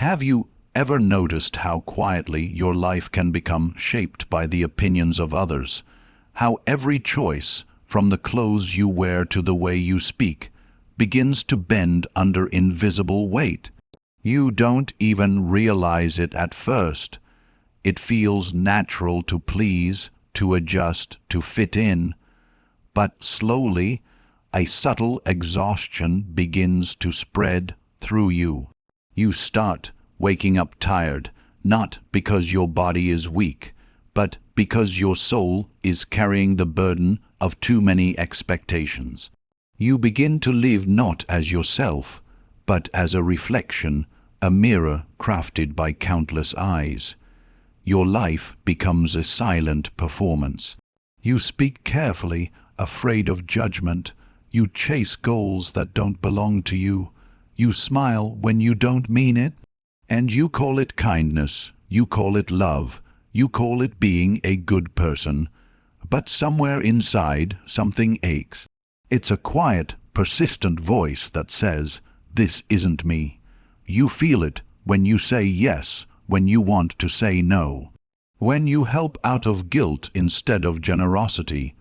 Have you ever noticed how quietly your life can become shaped by the opinions of others? How every choice, from the clothes you wear to the way you speak, begins to bend under invisible weight? You don't even realize it at first. It feels natural to please, to adjust, to fit in. But slowly, a subtle exhaustion begins to spread through you. You start waking up tired, not because your body is weak, but because your soul is carrying the burden of too many expectations. You begin to live not as yourself, but as a reflection, a mirror crafted by countless eyes. Your life becomes a silent performance. You speak carefully, afraid of judgment. You chase goals that don't belong to you. You smile when you don't mean it. And you call it kindness, you call it love, you call it being a good person. But somewhere inside, something aches. It's a quiet, persistent voice that says, "This isn't me." You feel it when you say yes, when you want to say no. When you help out of guilt instead of generosity.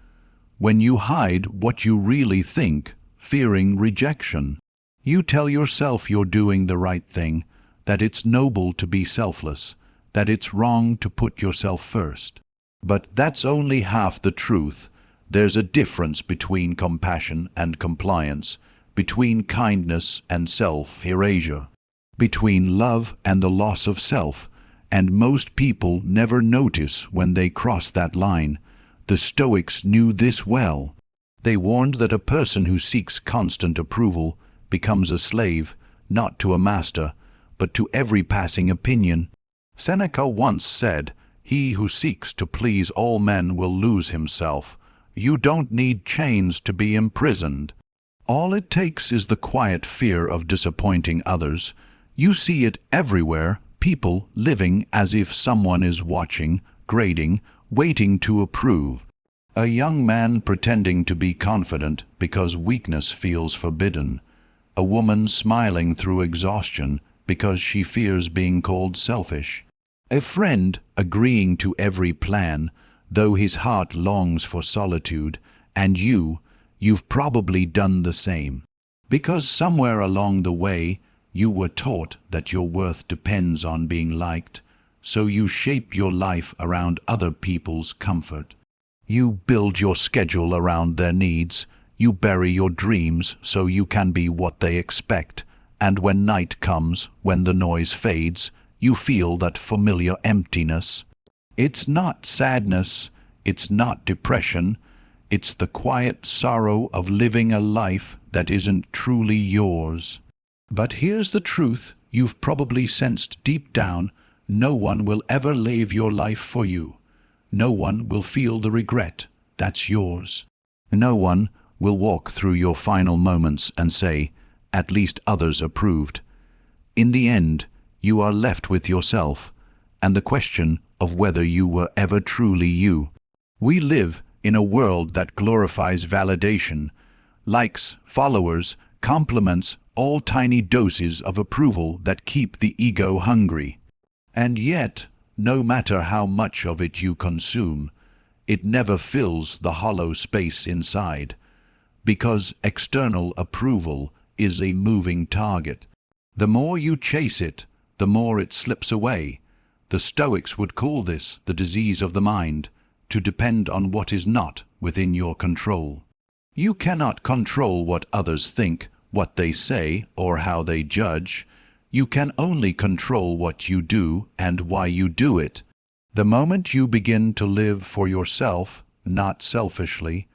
When you hide what you really think, fearing rejection. You tell yourself you're doing the right thing, that it's noble to be selfless, that it's wrong to put yourself first. But that's only half the truth. There's a difference between compassion and compliance, between kindness and self-erasure, between love and the loss of self, and most people never notice when they cross that line. The Stoics knew this well. They warned that a person who seeks constant approval becomes a slave, not to a master, but to every passing opinion. Seneca once said, "He who seeks to please all men will lose himself." You don't need chains to be imprisoned. All it takes is the quiet fear of disappointing others. You see it everywhere, people living as if someone is watching, grading, waiting to approve. A young man pretending to be confident because weakness feels forbidden. A woman smiling through exhaustion because she fears being called selfish. A friend agreeing to every plan, though his heart longs for solitude, and you've probably done the same. Because somewhere along the way, you were taught that your worth depends on being liked, so you shape your life around other people's comfort. You build your schedule around their needs, you bury your dreams so you can be what they expect. And when night comes, when the noise fades, you feel that familiar emptiness. It's not sadness, it's not depression, it's the quiet sorrow of living a life that isn't truly yours. But here's the truth you've probably sensed deep down: no one will ever live your life for you. No one will feel the regret that's yours. No one will walk through your final moments and say, "At least others approved." In the end, you are left with yourself, and the question of whether you were ever truly you. We live in a world that glorifies validation, likes, followers, compliments, all tiny doses of approval that keep the ego hungry. And yet, no matter how much of it you consume, it never fills the hollow space inside, because external approval is a moving target. The more you chase it, the more it slips away. The Stoics would call this the disease of the mind, to depend on what is not within your control. You cannot control what others think, what they say, or how they judge. You can only control what you do and why you do it. The moment you begin to live for yourself, not selfishly,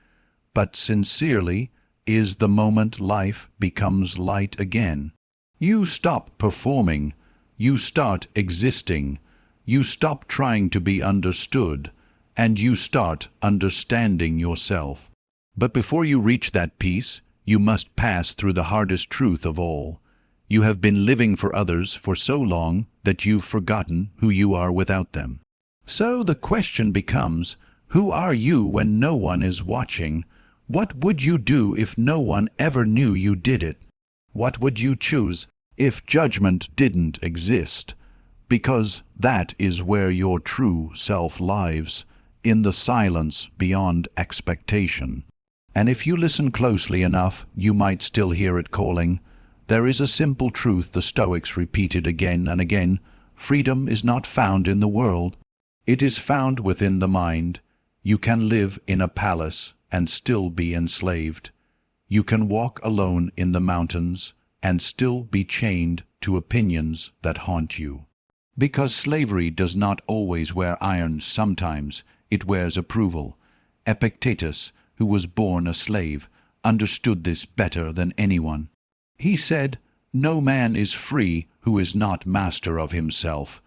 but sincerely, is the moment life becomes light again. You stop performing, you start existing, you stop trying to be understood, and you start understanding yourself. But before you reach that peace, you must pass through the hardest truth of all. You have been living for others for so long that you've forgotten who you are without them. So the question becomes, who are you when no one is watching? What would you do if no one ever knew you did it? What would you choose? if judgment didn't exist, because that is where your true self lives, in the silence beyond expectation. And if you listen closely enough, you might still hear it calling. There is a simple truth the Stoics repeated again and again: freedom is not found in the world. It is found within the mind. You can live in a palace and still be enslaved. You can walk alone in the mountains and still be chained to opinions that haunt you. Because slavery does not always wear iron, sometimes it wears approval. Epictetus, who was born a slave, understood this better than anyone. He said, "No man is free who is not master of himself."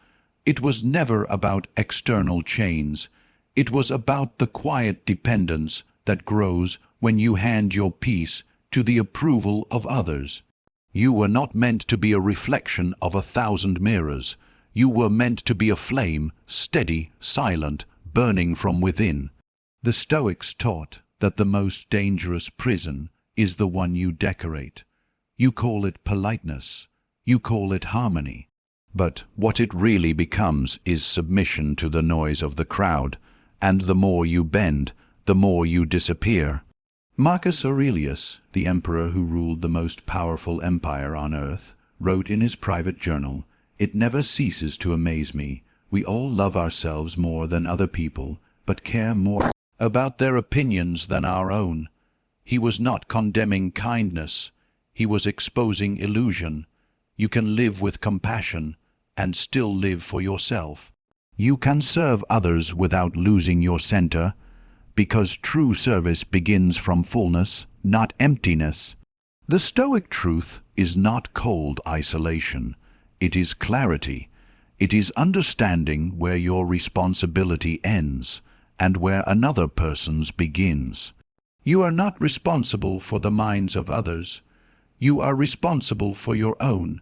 It was never about external chains. It was about the quiet dependence that grows when you hand your peace to the approval of others. You were not meant to be a reflection of 1,000 mirrors. You were meant to be a flame, steady, silent, burning from within. The Stoics taught that the most dangerous prison is the one you decorate. You call it politeness. You call it harmony. But what it really becomes is submission to the noise of the crowd, and the more you bend, the more you disappear. Marcus Aurelius, the emperor who ruled the most powerful empire on earth, wrote in his private journal, "It never ceases to amaze me. We all love ourselves more than other people, but care more about their opinions than our own." He was not condemning kindness. He was exposing illusion. You can live with compassion and still live for yourself. You can serve others without losing your center, because true service begins from fullness, not emptiness. The Stoic truth is not cold isolation. It is clarity. It is understanding where your responsibility ends and where another person's begins. You are not responsible for the minds of others. You are responsible for your own,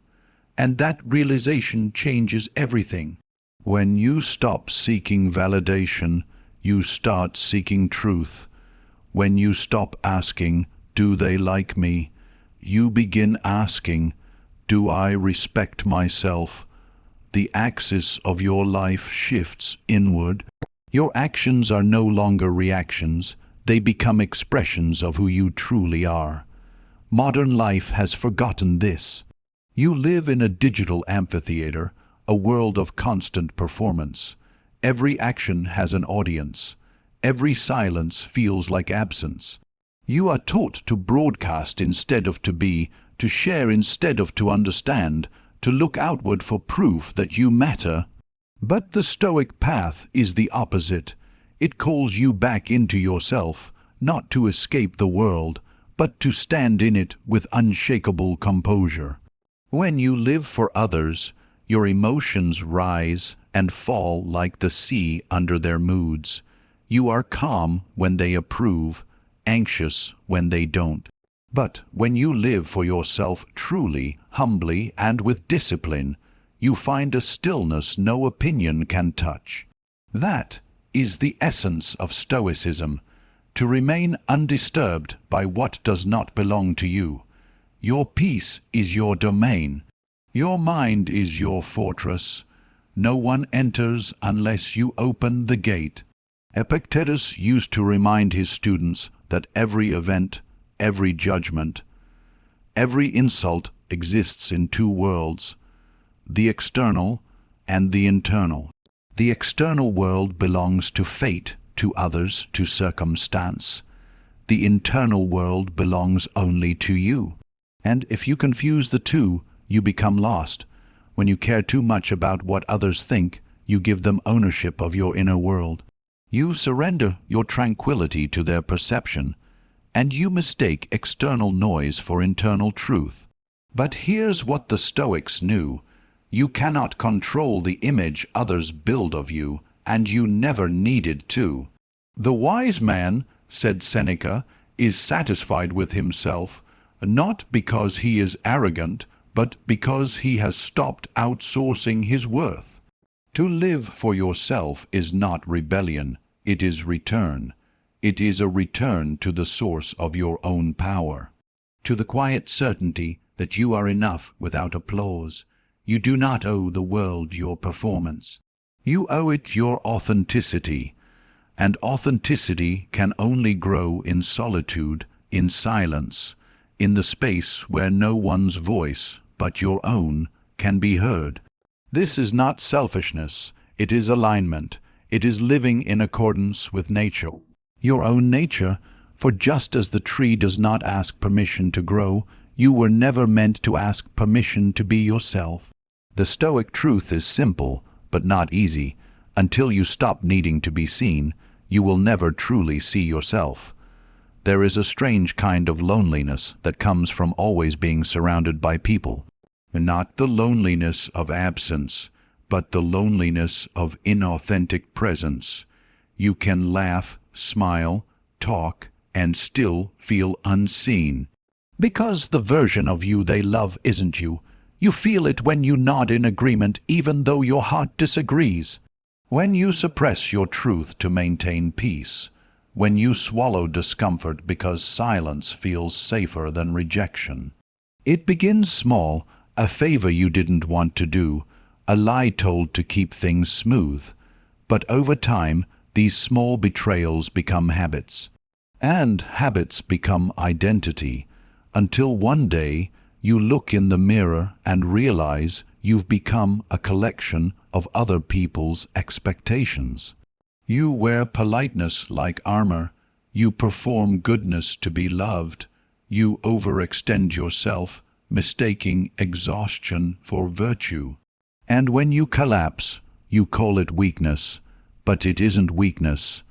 and that realization changes everything. When you stop seeking validation, you start seeking truth. When you stop asking, "Do they like me?" you begin asking, "Do I respect myself?" The axis of your life shifts inward. Your actions are no longer reactions. They become expressions of who you truly are. Modern life has forgotten this. You live in a digital amphitheater, a world of constant performance. Every action has an audience. Every silence feels like absence. You are taught to broadcast instead of to be, to share instead of to understand, to look outward for proof that you matter. But the Stoic path is the opposite. It calls you back into yourself, not to escape the world, but to stand in it with unshakable composure. When you live for others, your emotions rise and fall like the sea under their moods. You are calm when they approve, anxious when they don't. But when you live for yourself truly, humbly, and with discipline, you find a stillness no opinion can touch. That is the essence of Stoicism, to remain undisturbed by what does not belong to you. Your peace is your domain. Your mind is your fortress. No one enters unless you open the gate. Epictetus used to remind his students that every event, every judgment, every insult exists in two worlds, the external and the internal. The external world belongs to fate, to others, to circumstance. The internal world belongs only to you. And if you confuse the two, you become lost. When you care too much about what others think, you give them ownership of your inner world. You surrender your tranquility to their perception, and you mistake external noise for internal truth. But here's what the Stoics knew. You cannot control the image others build of you, and you never needed to. The wise man, said Seneca, is satisfied with himself, not because he is arrogant, but because he has stopped outsourcing his worth. To live for yourself is not rebellion, it is return. It is a return to the source of your own power, to the quiet certainty that you are enough without applause. You do not owe the world your performance. You owe it your authenticity, and authenticity can only grow in solitude, in silence, in the space where no one's voice but your own can be heard. This is not selfishness, it is alignment. It is living in accordance with nature, your own nature, for just as the tree does not ask permission to grow, you were never meant to ask permission to be yourself. The Stoic truth is simple, but not easy. Until you stop needing to be seen, you will never truly see yourself. There is a strange kind of loneliness that comes from always being surrounded by people. Not the loneliness of absence, but the loneliness of inauthentic presence. You can laugh, smile, talk, and still feel unseen. Because the version of you they love isn't you. You feel it when you nod in agreement even though your heart disagrees. When you suppress your truth to maintain peace. When you swallow discomfort because silence feels safer than rejection. It begins small, a favor you didn't want to do, a lie told to keep things smooth. But over time, these small betrayals become habits. And habits become identity, until one day you look in the mirror and realize you've become a collection of other people's expectations. You wear politeness like armor, you perform goodness to be loved, you overextend yourself, mistaking exhaustion for virtue. And when you collapse, you call it weakness, but it isn't weakness.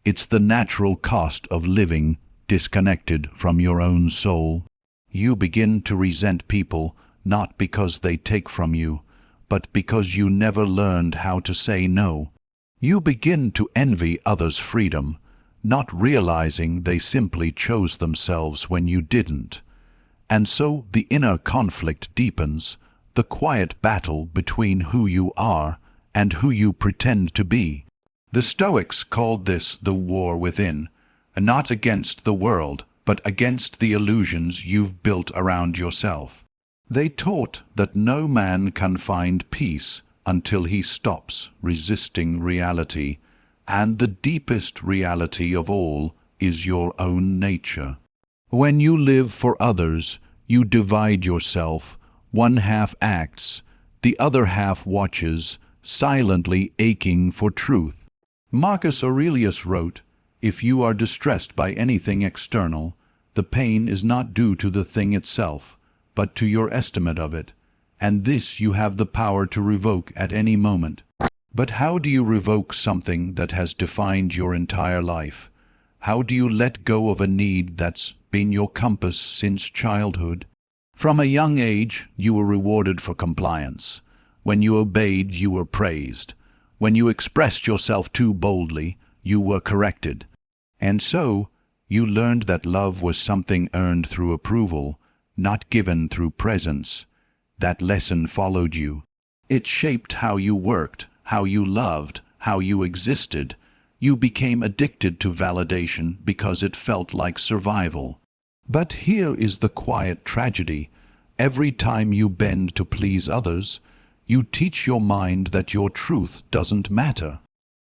It's the natural cost of living disconnected from your own soul. You begin to resent people not because they take from you, but because you never learned how to say no. You begin to envy others' freedom, not realizing they simply chose themselves when you didn't. And so the inner conflict deepens, the quiet battle between who you are and who you pretend to be. The Stoics called this the war within, not against the world, but against the illusions you've built around yourself. They taught that no man can find peace until he stops resisting reality, and the deepest reality of all is your own nature. When you live for others, you divide yourself. One half acts, the other half watches, silently aching for truth. Marcus Aurelius wrote, "If you are distressed by anything external, the pain is not due to the thing itself, but to your estimate of it, and this you have the power to revoke at any moment." But how do you revoke something that has defined your entire life? How do you let go of a need that's been your compass since childhood? From a young age, you were rewarded for compliance. When you obeyed, you were praised. When you expressed yourself too boldly, you were corrected. And so, you learned that love was something earned through approval, not given through presence. That lesson followed you. It shaped how you worked, how you loved, how you existed. You became addicted to validation because it felt like survival. But here is the quiet tragedy. Every time you bend to please others, you teach your mind that your truth doesn't matter.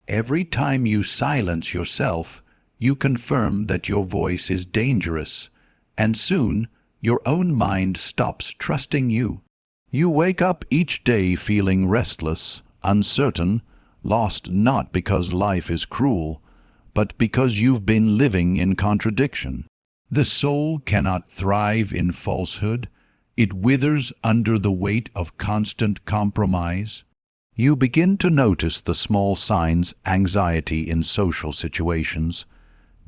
Every time you silence yourself, you confirm that your voice is dangerous, and soon your own mind stops trusting you. You wake up each day feeling restless, uncertain, lost not because life is cruel, but because you've been living in contradiction. The soul cannot thrive in falsehood. It withers under the weight of constant compromise. You begin to notice the small signs: anxiety in social situations,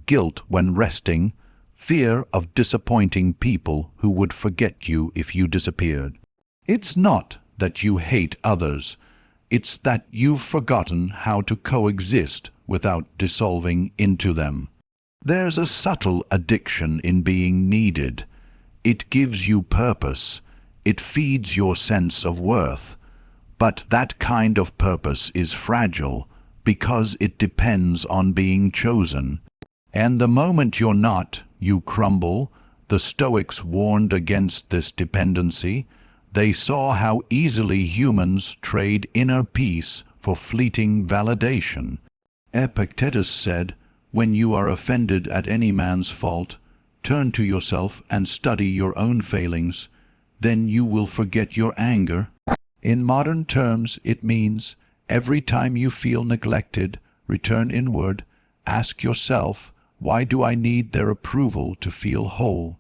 guilt when resting, fear of disappointing people who would forget you if you disappeared. It's not that you hate others. It's that you've forgotten how to coexist without dissolving into them. There's a subtle addiction in being needed. It gives you purpose. It feeds your sense of worth. But that kind of purpose is fragile because it depends on being chosen. And the moment you're not, you crumble, The Stoics warned against this dependency. They saw how easily humans trade inner peace for fleeting validation. Epictetus said, "When you are offended at any man's fault, turn to yourself and study your own failings. Then you will forget your anger." In modern terms, it means every time you feel neglected, return inward, ask yourself, why do I need their approval to feel whole?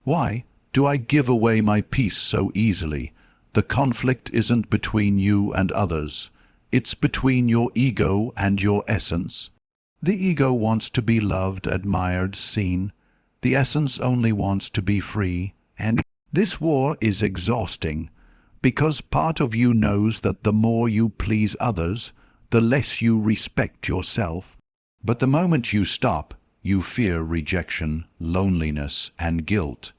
Why do I give away my peace so easily? The conflict isn't between you and others. It's between your ego and your essence. The ego wants to be loved, admired, seen. The essence only wants to be free. And this war is exhausting, because part of you knows that the more you please others, the less you respect yourself. But the moment you stop, you fear rejection, loneliness, and guilt.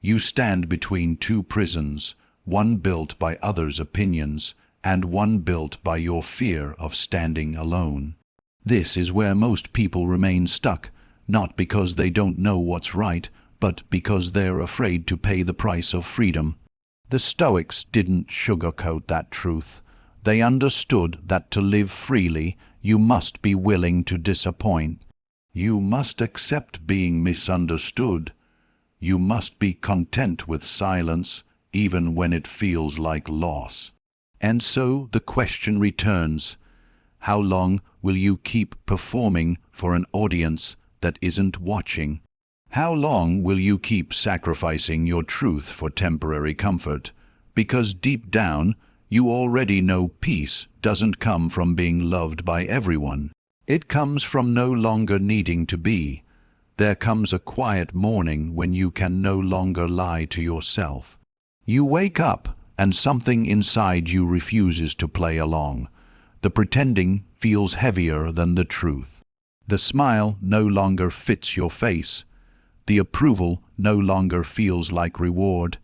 You stand between two prisons, one built by others' opinions, and one built by your fear of standing alone. This is where most people remain stuck, not because they don't know what's right, but because they're afraid to pay the price of freedom. The Stoics didn't sugarcoat that truth. They understood that to live freely, you must be willing to disappoint. You must accept being misunderstood. You must be content with silence, even when it feels like loss. And so the question returns, how long will you keep performing for an audience that isn't watching? How long will you keep sacrificing your truth for temporary comfort? Because deep down, you already know peace doesn't come from being loved by everyone. It comes from no longer needing to be. There comes a quiet morning when you can no longer lie to yourself. You wake up, and something inside you refuses to play along. The pretending feels heavier than the truth. The smile no longer fits your face. The approval no longer feels like reward.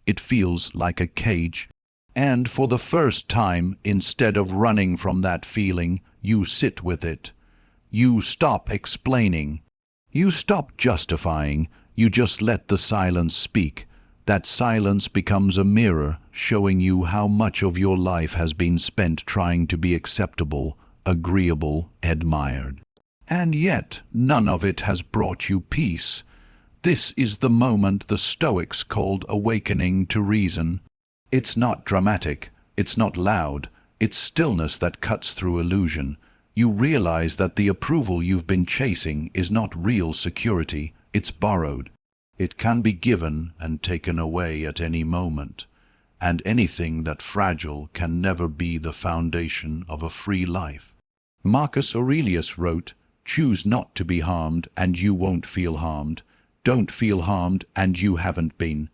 It feels like a cage. And for the first time, instead of running from that feeling, you sit with it. You stop explaining. You stop justifying. You just let the silence speak. That silence becomes a mirror, showing you how much of your life has been spent trying to be acceptable, agreeable, admired. And yet, none of it has brought you peace. This is the moment the Stoics called awakening to reason. It's not dramatic, it's not loud, it's stillness that cuts through illusion. You realize that the approval you've been chasing is not real security, it's borrowed. It can be given and taken away at any moment, and anything that's fragile can never be the foundation of a free life. Marcus Aurelius wrote, "Choose not to be harmed, and you won't feel harmed. Don't feel harmed, and you haven't been."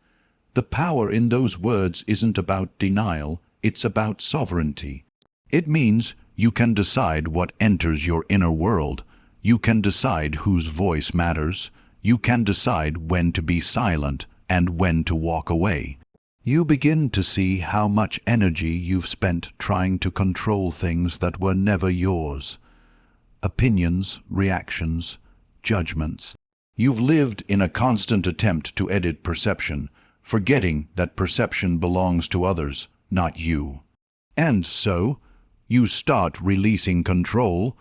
The power in those words isn't about denial, it's about sovereignty. It means you can decide what enters your inner world. You can decide whose voice matters. You can decide when to be silent and when to walk away. You begin to see how much energy you've spent trying to control things that were never yours. Opinions, reactions, judgments. You've lived in a constant attempt to edit perception, forgetting that perception belongs to others, not you. And so, you start releasing control,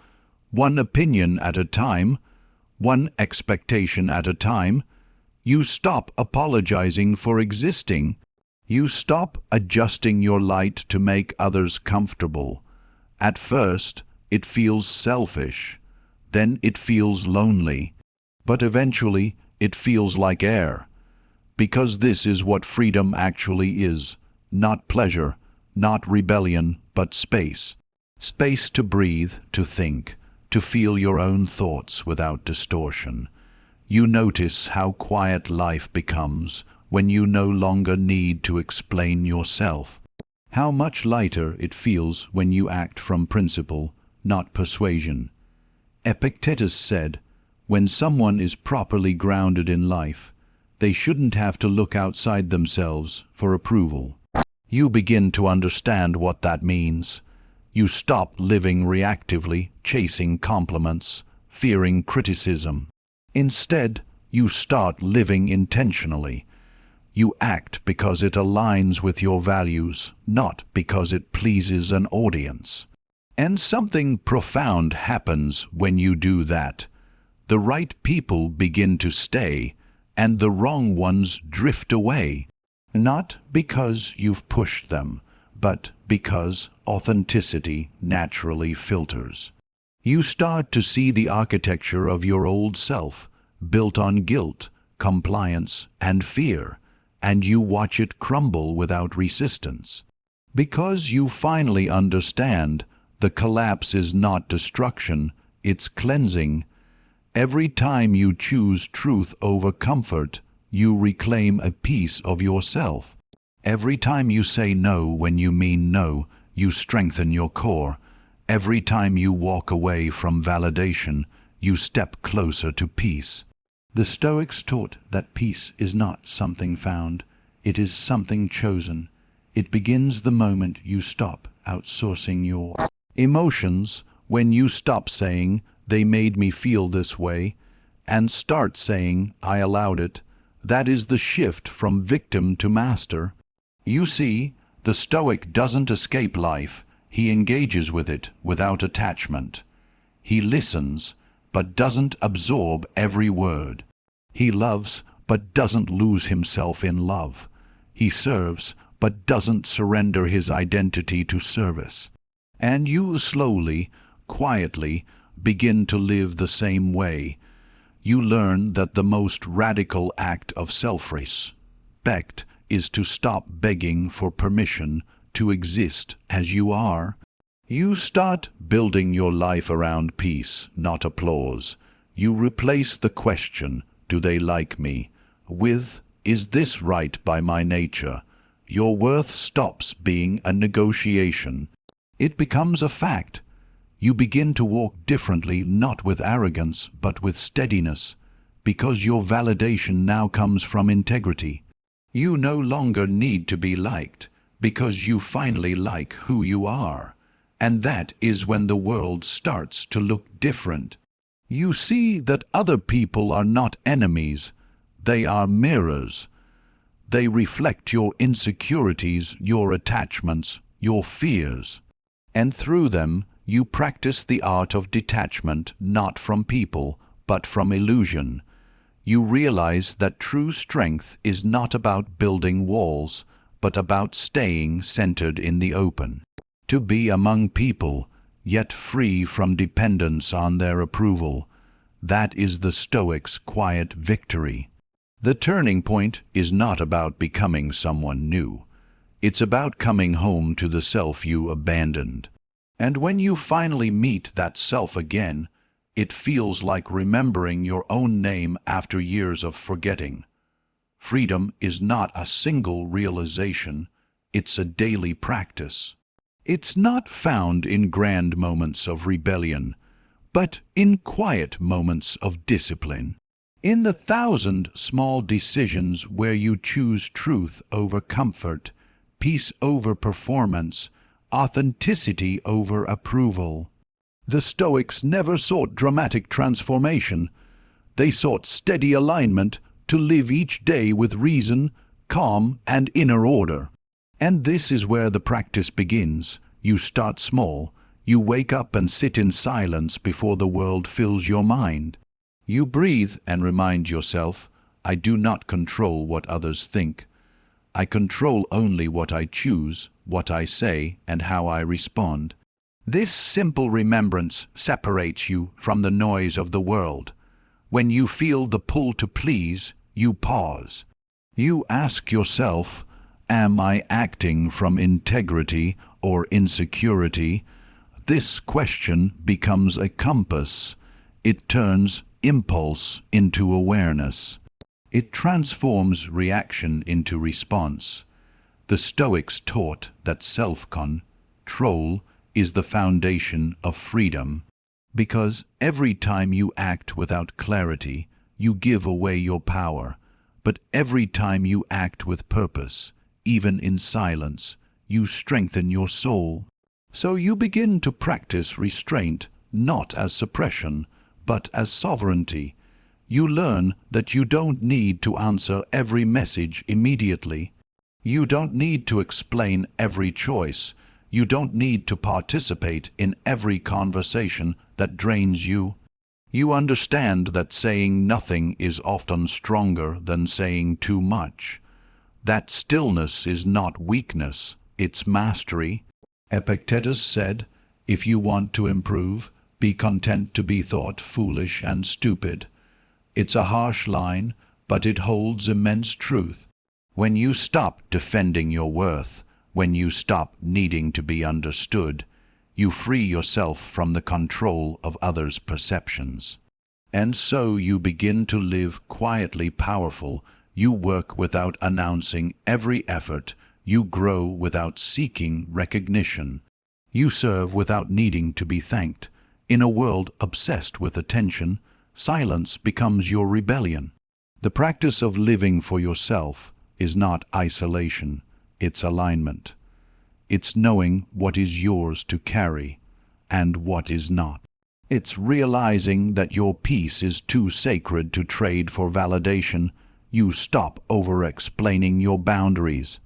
one opinion at a time, one expectation at a time. You stop apologizing for existing. You stop adjusting your light to make others comfortable. At first, it feels selfish. Then it feels lonely. But eventually, it feels like air. Because this is what freedom actually is. Not pleasure, not rebellion, but space. Space to breathe, to think, to feel your own thoughts without distortion. You notice how quiet life becomes when you no longer need to explain yourself. How much lighter it feels when you act from principle, not persuasion. Epictetus said, "When someone is properly grounded in life, they shouldn't have to look outside themselves for approval." You begin to understand what that means. You stop living reactively, chasing compliments, fearing criticism. Instead, You start living intentionally. You act because it aligns with your values, not because it pleases an audience. And something profound happens when you do that. The right people begin to stay, and the wrong ones drift away. Not because you've pushed them, but because authenticity naturally filters. You start to see the architecture of your old self, built on guilt, compliance, and fear, and you watch it crumble without resistance. Because you finally understand, the collapse is not destruction, it's cleansing. Every time you choose truth over comfort, you reclaim a piece of yourself. Every time you say no when you mean no, you strengthen your core. Every time you walk away from validation, you step closer to peace. The Stoics taught that peace is not something found, it is something chosen. It begins the moment you stop outsourcing your emotions, when you stop saying, "They made me feel this way," and start saying, "I allowed it." That is the shift from victim to master. You see, the Stoic doesn't escape life, he engages with it without attachment. He listens, but doesn't absorb every word. He loves, but doesn't lose himself in love. He serves, but doesn't surrender his identity to service. And you slowly, quietly, begin to live the same way. You learn that the most radical act of self-respect is to stop begging for permission to exist as you are. You start building your life around peace, not applause. You replace the question, "Do they like me?" with, "Is this right by my nature?" Your worth stops being a negotiation. It becomes a fact. You begin to walk differently, not with arrogance, but with steadiness, because your validation now comes from integrity. You no longer need to be liked, because you finally like who you are. And that is when the world starts to look different. You see that other people are not enemies, they are mirrors. They reflect your insecurities, your attachments, your fears. And through them, you practice the art of detachment, not from people, but from illusion. You realize that true strength is not about building walls, but about staying centered in the open. To be among people, yet free from dependence on their approval, that is the Stoic's quiet victory. The turning point is not about becoming someone new. It's about coming home to the self you abandoned. And when you finally meet that self again, it feels like remembering your own name after years of forgetting. Freedom is not a single realization, it's a daily practice. It's not found in grand moments of rebellion, but in quiet moments of discipline. In the 1,000 small decisions where you choose truth over comfort, peace over performance, authenticity over approval. The Stoics never sought dramatic transformation. They sought steady alignment to live each day with reason, calm, and inner order. And this is where the practice begins. You start small. You wake up and sit in silence before the world fills your mind. You breathe and remind yourself, "I do not control what others think. I control only what I choose, what I say, and how I respond." This simple remembrance separates you from the noise of the world. When you feel the pull to please, you pause. You ask yourself, "Am I acting from integrity or insecurity?" This question becomes a compass. It turns impulse into awareness. It transforms reaction into response. The Stoics taught that self-control is the foundation of freedom, because every time you act without clarity, you give away your power. But every time you act with purpose, even in silence, you strengthen your soul. So you begin to practice restraint, not as suppression, but as sovereignty. You learn that you don't need to answer every message immediately. You don't need to explain every choice. You don't need to participate in every conversation that drains you. You understand that saying nothing is often stronger than saying too much. That stillness is not weakness, it's mastery. Epictetus said, "If you want to improve, be content to be thought foolish and stupid." It's a harsh line, but it holds immense truth. When you stop defending your worth, when you stop needing to be understood, you free yourself from the control of others' perceptions. And so you begin to live quietly powerful. You work without announcing every effort. You grow without seeking recognition. You serve without needing to be thanked. In a world obsessed with attention, silence becomes your rebellion. The practice of living for yourself is not isolation, it's alignment. It's knowing what is yours to carry and what is not. It's realizing that your peace is too sacred to trade for validation. You stop over-explaining your boundaries.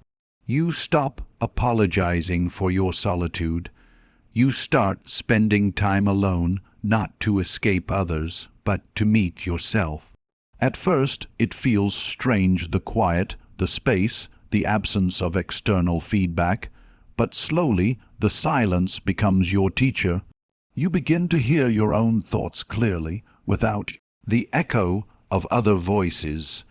You stop apologizing for your solitude. You start spending time alone, not to escape others, but to meet yourself. At first, it feels strange, the quiet, the space, the absence of external feedback, but slowly the silence becomes your teacher. You begin to hear your own thoughts clearly, without the echo of other voices.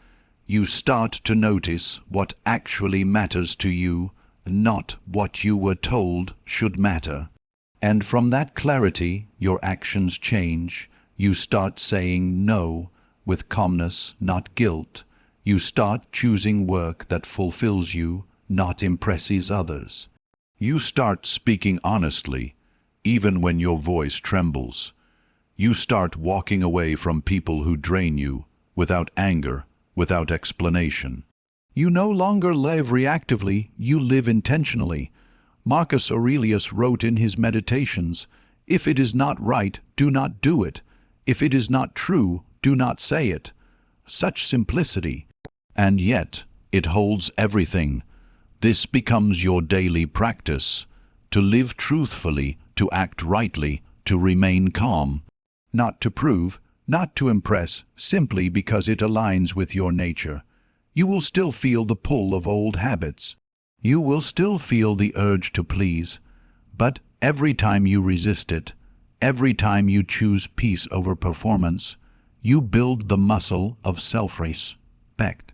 You start to notice what actually matters to you, not what you were told should matter. And from that clarity, your actions change. You start saying no with calmness, not guilt. You start choosing work that fulfills you, not impresses others. You start speaking honestly, even when your voice trembles. You start walking away from people who drain you, without anger, without explanation. You no longer live reactively, you live intentionally. Marcus Aurelius wrote in his Meditations, "If it is not right, do not do it. If it is not true, do not say it." Such simplicity. And yet, it holds everything. This becomes your daily practice. To live truthfully, to act rightly, to remain calm. Not to prove, not to impress, simply because it aligns with your nature. You will still feel the pull of old habits. You will still feel the urge to please. But every time you resist it, every time you choose peace over performance, you build the muscle of self-respect.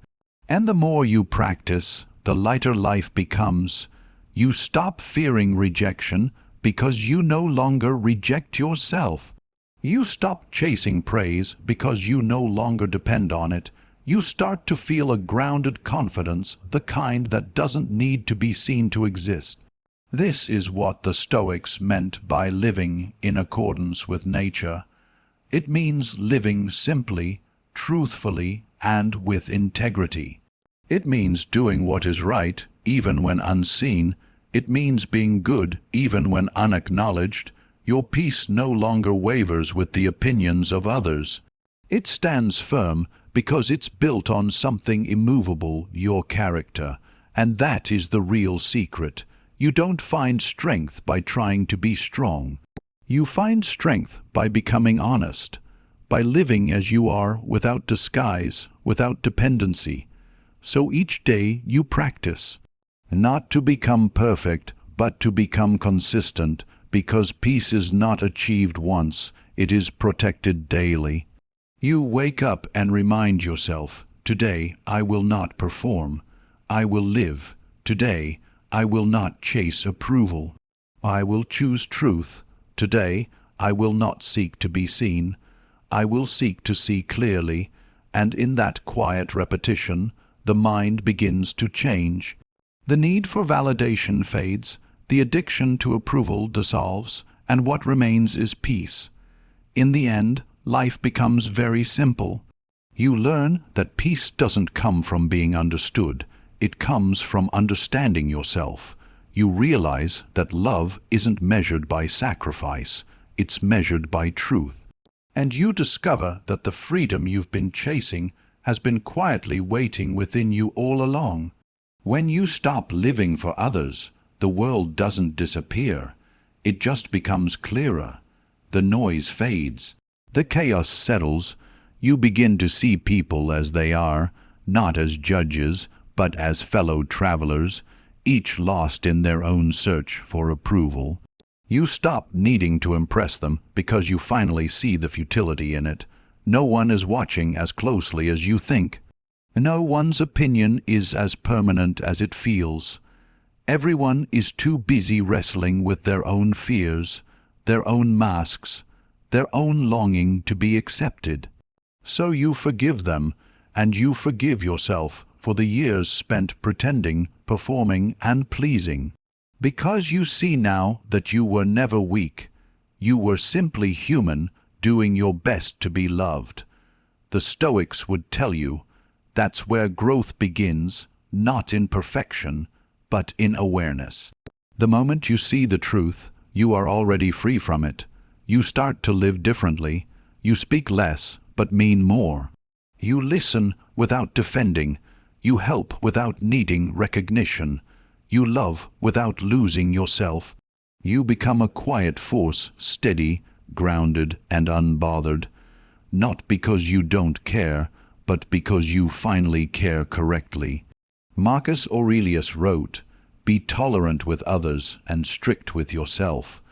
And the more you practice, the lighter life becomes. You stop fearing rejection because you no longer reject yourself. You stop chasing praise because you no longer depend on it. You start to feel a grounded confidence, the kind that doesn't need to be seen to exist. This is what the Stoics meant by living in accordance with nature. It means living simply, truthfully, and with integrity. It means doing what is right, even when unseen. It means being good, even when unacknowledged. Your peace no longer wavers with the opinions of others. It stands firm because it's built on something immovable, your character. And that is the real secret. You don't find strength by trying to be strong. You find strength by becoming honest, by living as you are without disguise, without dependency. So each day you practice, not to become perfect, but to become consistent, because peace is not achieved once, it is protected daily. You wake up and remind yourself, today I will not perform, I will live. Today I will not chase approval, I will choose truth. Today I will not seek to be seen, I will seek to see clearly. And in that quiet repetition, the mind begins to change. The need for validation fades, the addiction to approval dissolves, and what remains is peace. In the end, life becomes very simple. You learn that peace doesn't come from being understood, it comes from understanding yourself. You realize that love isn't measured by sacrifice, it's measured by truth. And you discover that the freedom you've been chasing has been quietly waiting within you all along. When you stop living for others, the world doesn't disappear. It just becomes clearer. The noise fades. The chaos settles. You begin to see people as they are, not as judges, but as fellow travelers, each lost in their own search for approval. You stop needing to impress them because you finally see the futility in it. No one is watching as closely as you think. No one's opinion is as permanent as it feels. Everyone is too busy wrestling with their own fears, their own masks, their own longing to be accepted. So you forgive them, and you forgive yourself for the years spent pretending, performing, and pleasing. Because you see now that you were never weak. You were simply human, doing your best to be loved. The Stoics would tell you that's where growth begins, not in perfection, but in awareness. The moment you see the truth, you are already free from it. You start to live differently. You speak less, but mean more. You listen without defending. You help without needing recognition. You love without losing yourself. You become a quiet force, steady, grounded, and unbothered. Not because you don't care, but because you finally care correctly. Marcus Aurelius wrote, "Be tolerant with others and strict with yourself."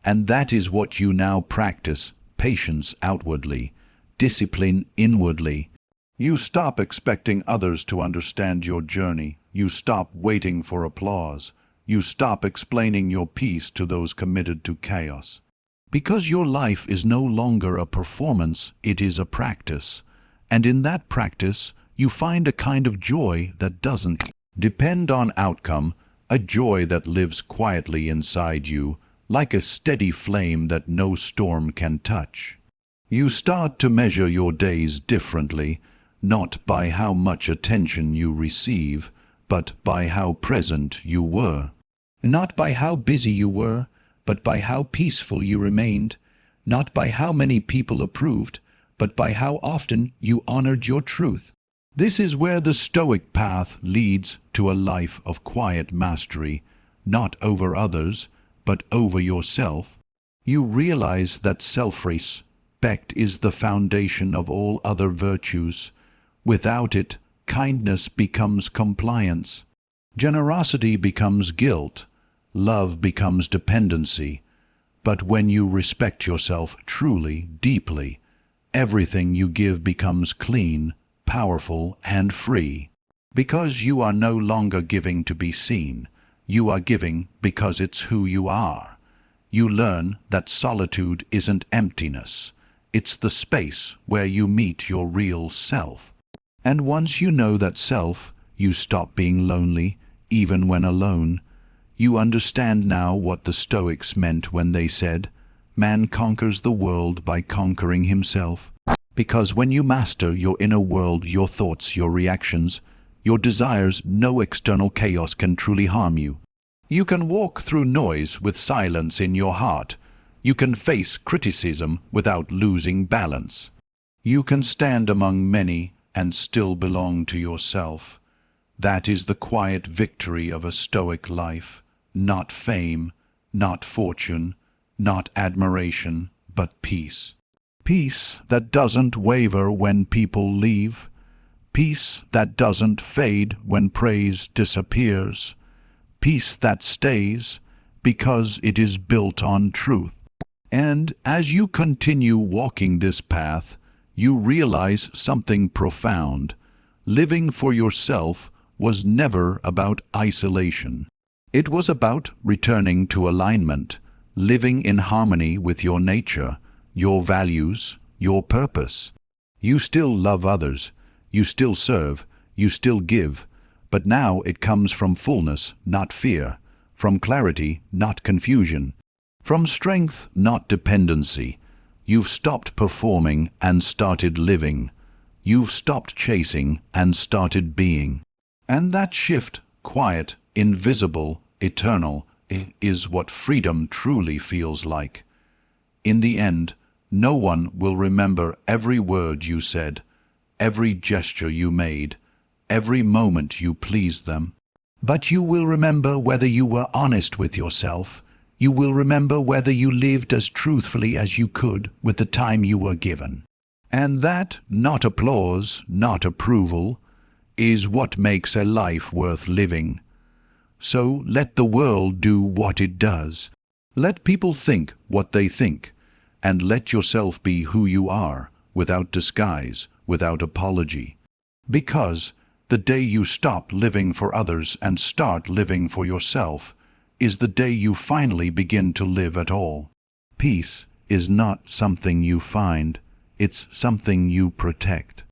And that is what you now practice, patience outwardly, discipline inwardly. You stop expecting others to understand your journey. You stop waiting for applause. You stop explaining your peace to those committed to chaos. Because your life is no longer a performance, it is a practice. And in that practice, you find a kind of joy that doesn't depend on outcome, a joy that lives quietly inside you, like a steady flame that no storm can touch. You start to measure your days differently, not by how much attention you receive, but by how present you were. Not by how busy you were, but by how peaceful you remained. Not by how many people approved, but by how often you honored your truth. This is where the Stoic path leads to a life of quiet mastery, not over others, but over yourself. You realize that self-respect is the foundation of all other virtues. Without it, kindness becomes compliance. Generosity becomes guilt. Love becomes dependency. But when you respect yourself truly, deeply, everything you give becomes clean, powerful, and free. Because you are no longer giving to be seen. You are giving because it's who you are. You learn that solitude isn't emptiness. It's the space where you meet your real self. And once you know that self, you stop being lonely, even when alone. You understand now what the Stoics meant when they said, "Man conquers the world by conquering himself." Because when you master your inner world, your thoughts, your reactions, your desires, no external chaos can truly harm you. You can walk through noise with silence in your heart. You can face criticism without losing balance. You can stand among many and still belong to yourself. That is the quiet victory of a Stoic life. Not fame, not fortune, not admiration, but peace. Peace that doesn't waver when people leave. Peace that doesn't fade when praise disappears. Peace that stays because it is built on truth. And as you continue walking this path, you realize something profound. Living for yourself was never about isolation. It was about returning to alignment, living in harmony with your nature, your values, your purpose. You still love others, you still serve, you still give, but now it comes from fullness, not fear, from clarity, not confusion, from strength, not dependency. You've stopped performing and started living. You've stopped chasing and started being. And that shift, quiet, invisible, eternal, is what freedom truly feels like. In the end, No one will remember every word you said, every gesture you made, every moment you pleased them. But you will remember whether you were honest with yourself. You will remember whether you lived as truthfully as you could with the time you were given. And that, not applause, not approval, is what makes a life worth living. So let the world do what it does. Let people think what they think, and let yourself be who you are, without disguise, without apology. Because the day you stop living for others and start living for yourself is the day you finally begin to live at all. Peace is not something you find, it's something you protect.